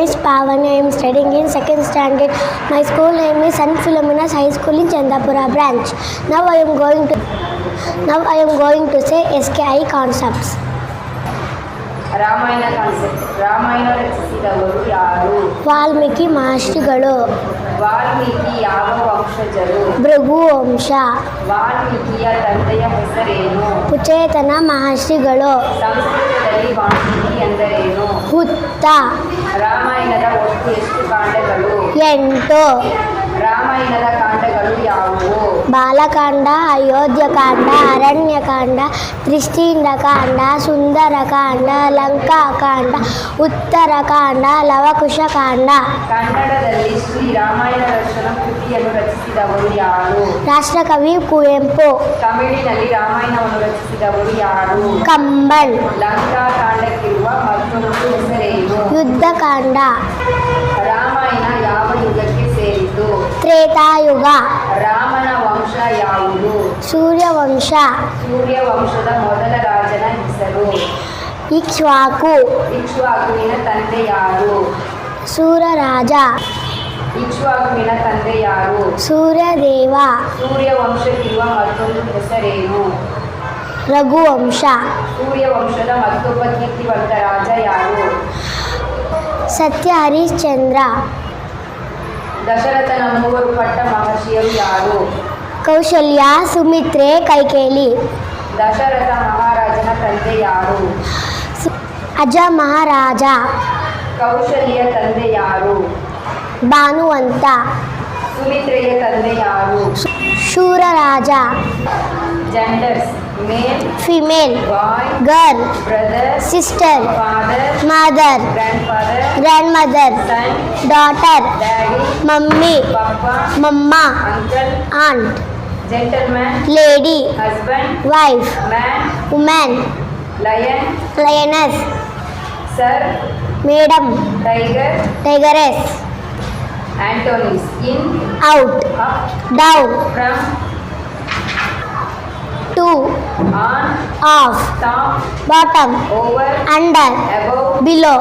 is Pavani. I am studying in second standard. My school name is St. Philomena's High School in Chandapura branch. Now I am going to say SKI concepts. Ramayana concept. Ramayana ರಚಿಸಿದವರು ಯಾರು? ವಾಲ್ಮೀಕಿ ಮಹರ್ಷಿಗಳು. ವಾಲ್ಮೀಕಿ ಯಾವ ವಂಶಜರು? ಭೃಗು ವಂಶ. ವಾಲ್ಮೀಕಿಯ ತಂದೆಯ ಹೆಸರೇನು? ಕುಚೇತನ ಮಹರ್ಷಿಗಳು. ಸಂಸ್ಕೃತದಲ್ಲಿ ವಾಲ್ಮೀಕಿ ಎಂದರೇನು? ಹುತ್ತ. ರಾಮಾಯಣದ ಒಟ್ಟು ಎಷ್ಟು ಕಾಂಡಗಳು? 8. ರಾಮಾಯಣದ ಕಾಂಡಗಳು ಯಾವುವು? ಬಾಲಕಾಂಡ, ಅಯೋಧ್ಯಕಾಂಡ, ಅರಣ್ಯಕಾಂಡ, ತ್ರಿಸ್ಕಿಂದಕಾಂಡ, ಸುಂದರಕಾಂಡ, ಲಂಕಾಕಾಂಡ, ಉತ್ತರಕಾಂಡ, ಲವಕುಶಕಾಂಡ. ಕನ್ನಡದಲ್ಲಿ ಶ್ರೀ ರಾಮಾಯಣ ದರ್ಶನ ಕೃತಿಯನ್ನು ರಚಿಸಿದವರು ಯಾರು? ರಾಷ್ಟ್ರಕವಿ ಕುವೆಂಪು. ತಮಿಳಿನಲ್ಲಿ ರಾಮಾಯಣವನ್ನು ರಚಿಸಿದವರು ಯಾರು? ಕಂಬನ್. ಲಂಕಾಕಾಂಡಕ್ಕಿರುವ ಮತ್ತೊಂದು ಹೆಸರೇನು? ಯುದ್ಧಕಾಂಡ. ರಾಮಾಯಣ ಯಾವ ಯುಗಕ್ಕೆ ಸೇರಿತು? ತ್ರೇತಾಯುಗ. ರಾಮನ ವಂಶ ಯಾವುದು? ಸೂರ್ಯವಂಶ. ಸೂರ್ಯವಂಶದ ಮೊದಲ ರಾಜನ ಹೆಸರು? ಇಕ್ಷ್ವಾಕು. ಇಕ್ಷ್ವಾಕುವಿನ ತಂದೆ ಯಾರು? ಸೂರರಾಜ. ಇಕ್ಷ್ವಾಕುವಿನ ತಂದೆ ಯಾರು? ಸೂರ್ಯದೇವ. ಸೂರ್ಯವಂಶಕ್ಕಿರುವ ಮತ್ತೊಂದು ಹೆಸರೇನು? ರಘುವಂಶ. ಸೂರ್ಯವಂಶದ ಮತ್ತೊಬ್ಬ ಕೀರ್ತಿವಂತ ರಾಜ ಯಾರು? ಸತ್ಯ ಹರಿಶ್ಚಂದ್ರ. ದಶರಥನ ಮೂವರು ಪಟ್ಟ ಮಹರ್ಷಿಯರು ಯಾರು? ಕೌಶಲ್ಯ, ಸುಮಿತ್ರೆ, ಕೈಕೇಯಿ. ದಶರಥ ಮಹಾರಾಜನ ತಂದೆ ಯಾರು? ಅಜ ಮಹಾರಾಜ. ಕೌಶಲ್ಯ ತಂದೆ ಯಾರು? ಭಾನುವಂತ. ಸುಮಿತ್ರೆಯ ತಂದೆ ಯಾರು? Shuraraja. Genders: male, female, boy, girl, brother, sister, father, mother, grandfather, grandmother, son, daughter, daddy, mummy, papa, mama, uncle, aunt, gentleman, lady, husband, wife, man, women, lion, lioness, sir, madam, tiger, tigress. Antonyms: in, out, up, down, from, to, on, off, top, bottom, over, under, above, below,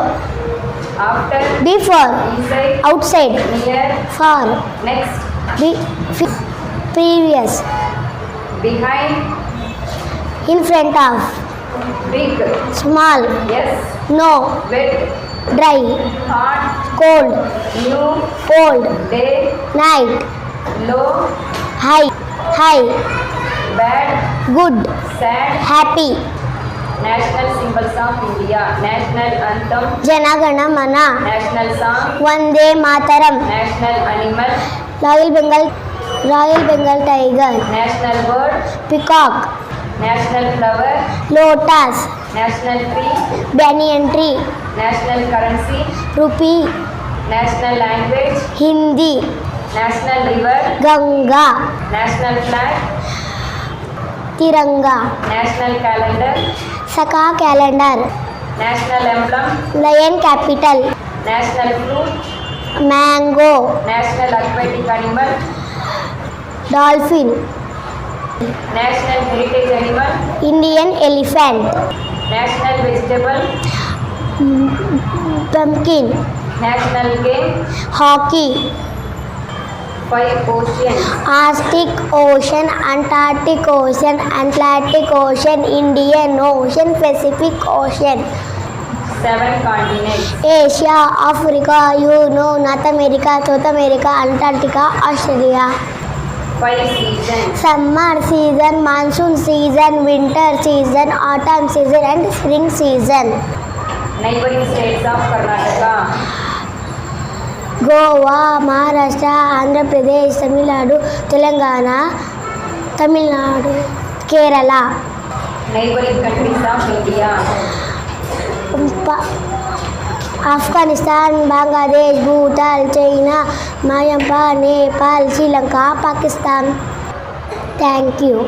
after, before, inside, outside, near, far, next, previous, behind, in front of, big, small, yes, no, wet, dry, hot, cold, new, old, day, night, low, high, bad, good, sad. happy. National symbols of India: national anthem, Janagana Mana, national song, Vande Mataram, national animal, royal Bengal tiger, national bird, peacock, national flower, lotus, national tree, banyan tree, national currency, rupee, national language, Hindi, national river, Ganga, national flag, Tiranga, national calendar, Saka calendar, national emblem, lion capital, national fruit, mango, national aquatic animal, dolphin, national heritage animal, Indian elephant, national vegetable, pumpkin, national game, hockey. 5 oceans, Arctic ocean, Antarctic ocean, Atlantic ocean, Indian ocean, Pacific ocean. 7 continents, Asia, Africa, Euro, North America, South America, Antarctica, Australia. 5 seasons, summer season, monsoon season, winter season, autumn season and spring season. neighboring states of Karnataka: Goa, Maharashtra, Andhra Pradesh, Telangana, Tamil Nadu, Kerala. neighboring countries of India: Afghanistan, Bangladesh, Bhutan, China, Myanmar, Nepal, Sri Lanka, Pakistan. Thank you.